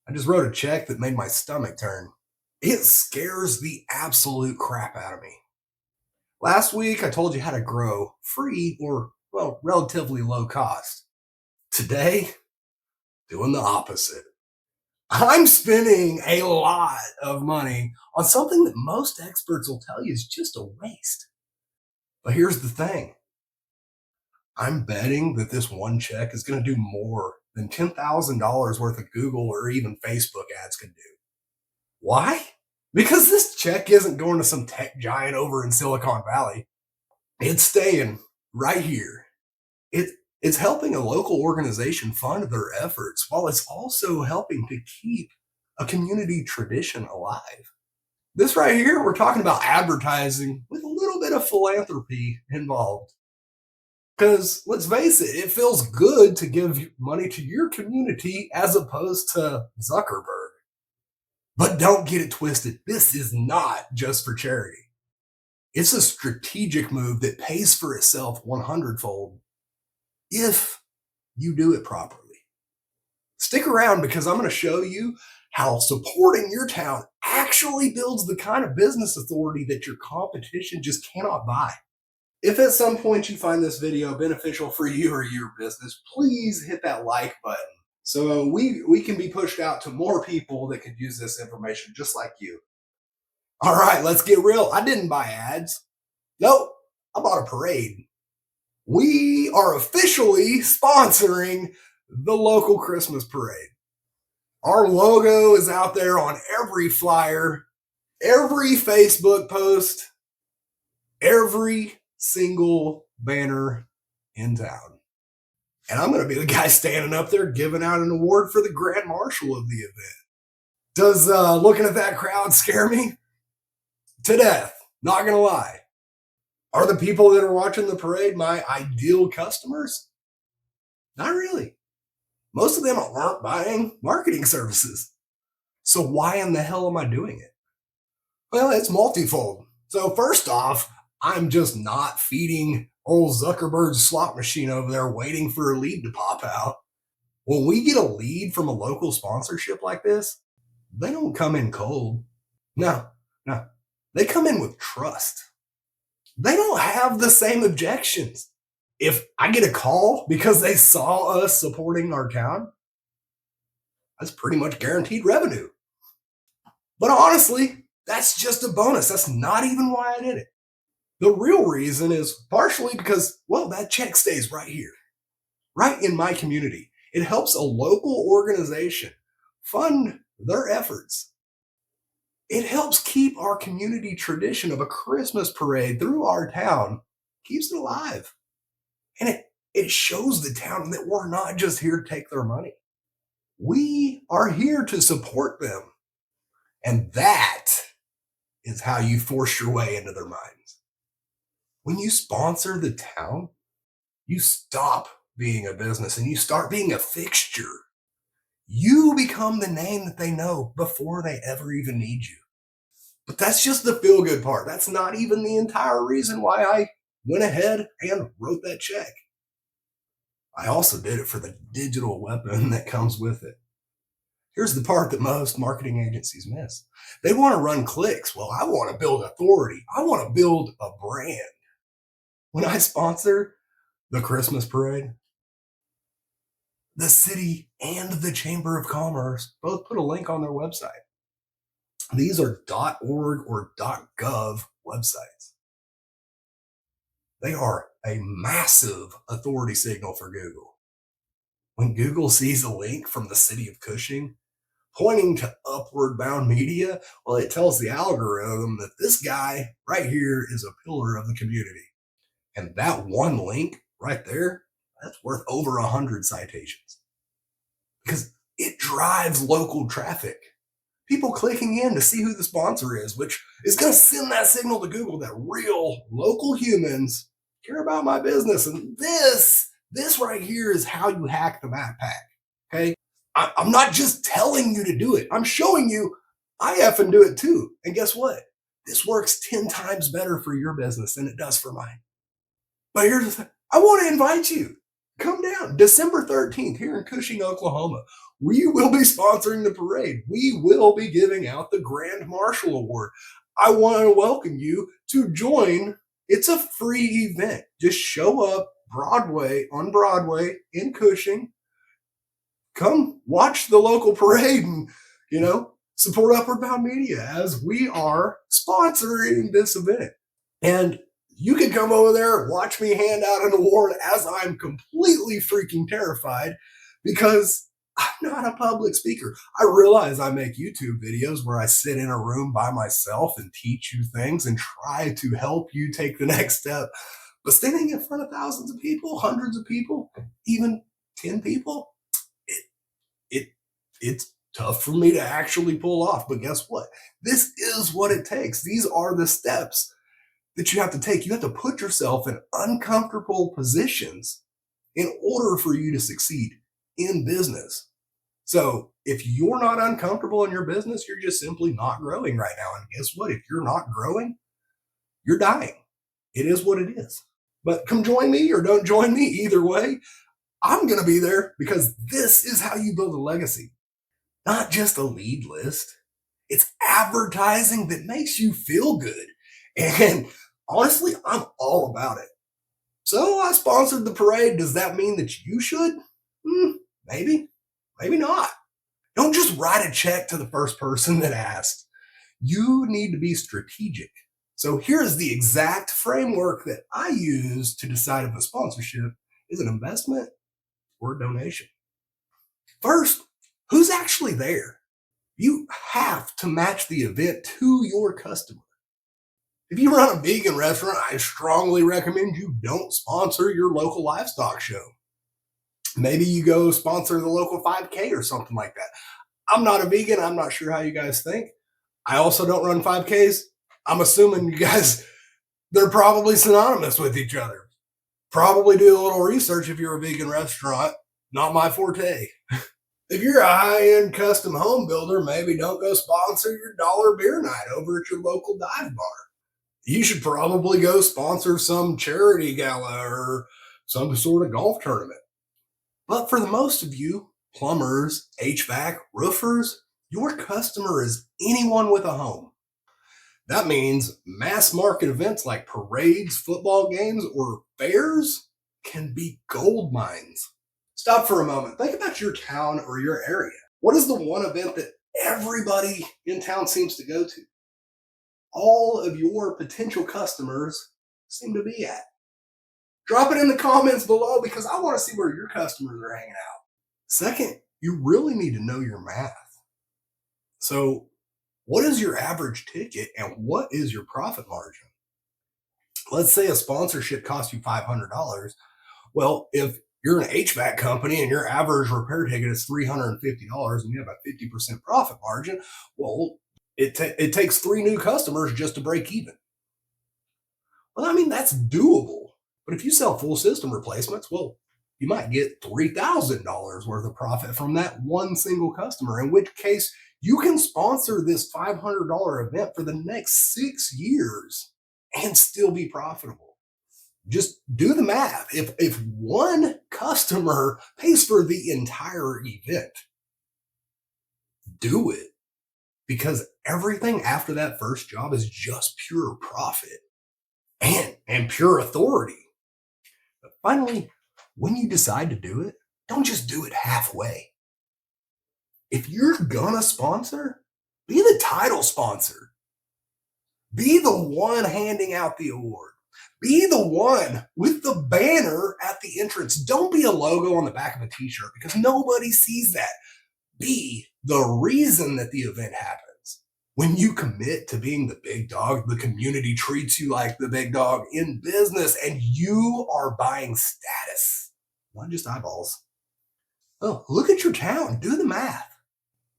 I just wrote a check that made my stomach turn. It scares the absolute crap out of me. Last week, I told you how to grow free or, well, relatively low cost. Today, doing the opposite. I'm spending a lot of money on something that most experts will tell you is just a waste. But here's the thing, I'm betting that this one check is going to do more than $10,000 worth of Google or even Facebook ads can do. Why? Because this check isn't going to some tech giant over in Silicon Valley. It's staying right here. It, it's helping a local organization fund their efforts while it's also helping to keep a community tradition alive. This right here, we're talking about advertising with a little bit of philanthropy involved. Because let's face it, it feels good to give money to your community as opposed to Zuckerberg. But don't get it twisted. This is not just for charity. It's a strategic move that pays for itself 100-fold if you do it properly. Stick around because I'm going to show you how supporting your town actually builds the kind of business authority that your competition just cannot buy. If at some point you find this video beneficial for you or your business, please hit that like button so we can be pushed out to more people that could use this information just like you. All right, let's get real. I didn't buy ads. Nope, I bought a parade. We are officially sponsoring the local Christmas parade. Our logo is out there on every flyer, every Facebook post, every single banner in town. And I'm going to be the guy standing up there giving out an award for the grand marshal of the event. Does looking at that crowd scare me? To death, not going to lie. Are the people that are watching the parade my ideal customers? Not really. Most of them aren't buying marketing services. So why in the hell am I doing it? Well, it's multifold. So first off, I'm just not feeding old Zuckerberg's slot machine over there waiting for a lead to pop out. When we get a lead from a local sponsorship like this, they don't come in cold. No. They come in with trust. They don't have the same objections. If I get a call because they saw us supporting our town, that's pretty much guaranteed revenue. But honestly, that's just a bonus. That's not even why I did it. The real reason is partially because, well, that check stays right here, right in my community. It helps a local organization fund their efforts. It helps keep our community tradition of a Christmas parade through our town, keeps it alive. And it shows the town that we're not just here to take their money. We are here to support them. And that is how you force your way into their minds. When you sponsor the town, you stop being a business and you start being a fixture. You become the name that they know before they ever even need you. But that's just the feel good part. That's not even the entire reason why I went ahead and wrote that check. I also did it for the digital weapon that comes with it. Here's the part that most marketing agencies miss. They want to run clicks. Well, I want to build authority. I want to build a brand. When I sponsor the Christmas parade, the city and the Chamber of Commerce both put a link on their website. These are .org or .gov websites. They are a massive authority signal for Google. When Google sees a link from the city of Cushing pointing to upward bound media, well, it tells the algorithm that this guy right here is a pillar of the community. And that one link right there, that's worth over 100 citations because it drives local traffic. People clicking in to see who the sponsor is, which is going to send that signal to Google that real local humans care about my business. And this right here is how you hack the backpack. Okay. I'm not just telling you to do it. I'm showing you I effing do it too. And guess what? This works 10 times better for your business than it does for mine. But here's the thing. I want to invite you. Come down December 13th here in Cushing, Oklahoma. We will be sponsoring the parade. We will be giving out the Grand Marshal Award. I want to welcome you to join. It's a free event. Just show up on Broadway in Cushing. Come watch the local parade and, support Upward Bound Media as we are sponsoring this event. And you can come over there, watch me hand out an award as I'm completely freaking terrified because I'm not a public speaker. I realize I make YouTube videos where I sit in a room by myself and teach you things and try to help you take the next step. But standing in front of thousands of people, hundreds of people, even 10 people, it's tough for me to actually pull off. But guess what? This is what it takes. These are the steps that you have to take. You have to put yourself in uncomfortable positions in order for you to succeed in business. So if you're not uncomfortable in your business, you're just simply not growing right now. And guess what? If you're not growing, you're dying. It is what it is. But come join me or don't join me. Either way, I'm going to be there because this is how you build a legacy. Not just a lead list. It's advertising that makes you feel good. And honestly, I'm all about it. So I sponsored the parade. Does that mean that you should? Maybe, maybe not. Don't just write a check to the first person that asked. You need to be strategic. So here's the exact framework that I use to decide if a sponsorship is an investment or a donation. First, who's actually there? You have to match the event to your customer. If you run a vegan restaurant, I strongly recommend you don't sponsor your local livestock show. Maybe you go sponsor the local 5K or something like that. I'm not a vegan. I'm not sure how you guys think. I also don't run 5Ks. I'm assuming you guys, they're probably synonymous with each other. Probably do a little research if you're a vegan restaurant. Not my forte. If you're a high-end custom home builder, maybe don't go sponsor your dollar beer night over at your local dive bar. You should probably go sponsor some charity gala or some sort of golf tournament. But for the most of you, plumbers, HVAC, roofers, your customer is anyone with a home. That means mass market events like parades, football games, or fairs can be gold mines. Stop for a moment. Think about your town or your area. What is the one event that everybody in town seems to go to? All of your potential customers seem to be at. Drop it in the comments below because I want to see where your customers are hanging out. Second, you really need to know your math. So, what is your average ticket and what is your profit margin? Let's say a sponsorship costs you $500. Well, if you're an HVAC company and your average repair ticket is $350 and you have a 50% profit margin, well, it takes 3 new customers just to break even. Well, I mean, that's doable. But if you sell full system replacements, well, you might get $3,000 worth of profit from that one single customer, in which case you can sponsor this $500 event for the next 6 years and still be profitable. Just do the math. If one customer pays for the entire event, do it. Because everything after that first job is just pure profit and pure authority. But finally, when you decide to do it, don't just do it halfway. If you're gonna sponsor, be the title sponsor. Be the one handing out the award. Be the one with the banner at the entrance. Don't be a logo on the back of a t-shirt because nobody sees that. Be the reason that the event happens. When you commit to being the big dog, the community treats you like the big dog in business and you are buying status, not just eyeballs. Oh, look at your town. Do the math.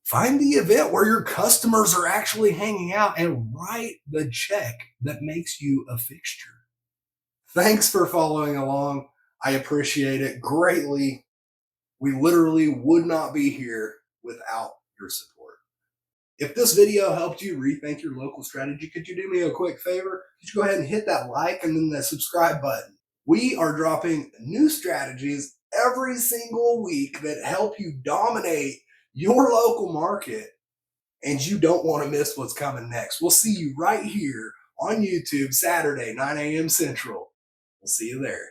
Find the event where your customers are actually hanging out and write the check that makes you a fixture. Thanks for following along. I appreciate it greatly. We literally would not be here without your support. If this video helped you rethink your local strategy, could you do me a quick favor? Could you go ahead and hit that like and then the subscribe button? We are dropping new strategies every single week that help you dominate your local market, and you don't want to miss what's coming next. We'll see you right here on YouTube Saturday, 9 a.m. Central. We'll see you there.